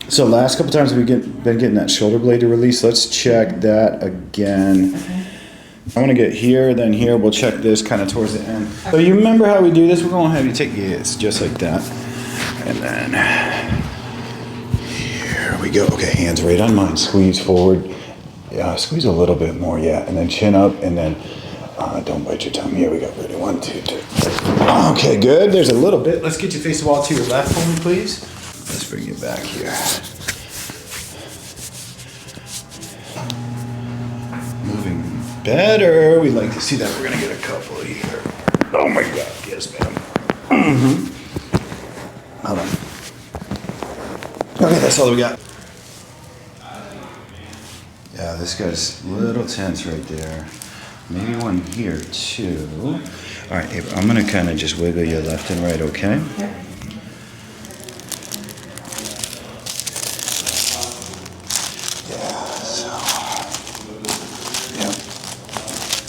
So last couple times we've been getting that shoulder blade to release. Let's check that again. I want to get here, then here. We'll check this kind of towards the end. So you remember how we do this? We're going to have you take it's just like that. And then here we go. Okay, hands right on mine. Squeeze forward. Yeah, squeeze a little bit more. Yeah, and then chin up, and then don't bite your tongue. Here we go. Ready? 1, 2, 3. Okay, good. There's a little bit. Let's get you face the wall to your left for me, please. Let's bring you back here. Moving better. We'd like to see that. We're going to get a couple here. Oh my God. Yes, ma'am. Hold on. Okay, that's all we got. Yeah, this guy's a little tense right there. Maybe one here too. All right, Ava, I'm going to kind of just wiggle you left and right, okay? Yep.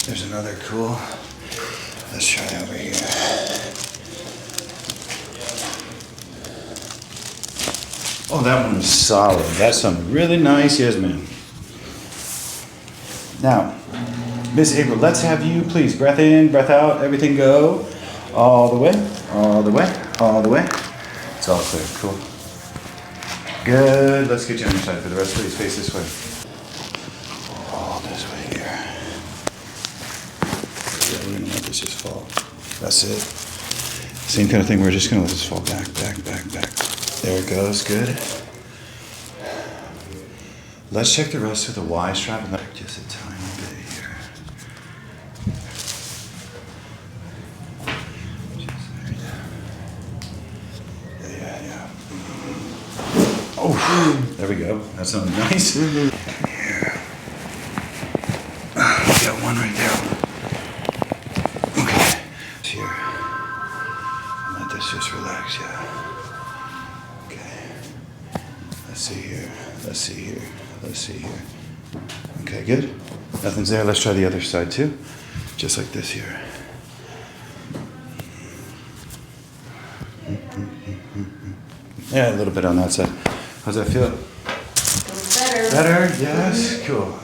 There's another cool. Let's try over here. Oh, that one was solid. That's something really nice. Yes, ma'am. Now, Miss April, let's have you please breath in, breath out, everything go. All the way, all the way, all the way. It's all clear. Cool. Good. Let's get you on your side for the rest. Please face this way. All this way here. Yeah, we're gonna let this just fall. That's it. Same kind of thing. We're just gonna let this fall back, back, back, back. There it goes. Good. Let's check the rest of the Y strap and just a tiny bit here. Yeah. Oh, there we go. That's something nice. Here. We got one right there. Okay. Here. Let this just relax, yeah. Okay. Let's see here. Let's see here. Let's see here. Okay, good. Nothing's there. Let's try the other side too. Just like this here. Yeah, a little bit on that side. How's that feel? Feels better. Better? Yes? Cool.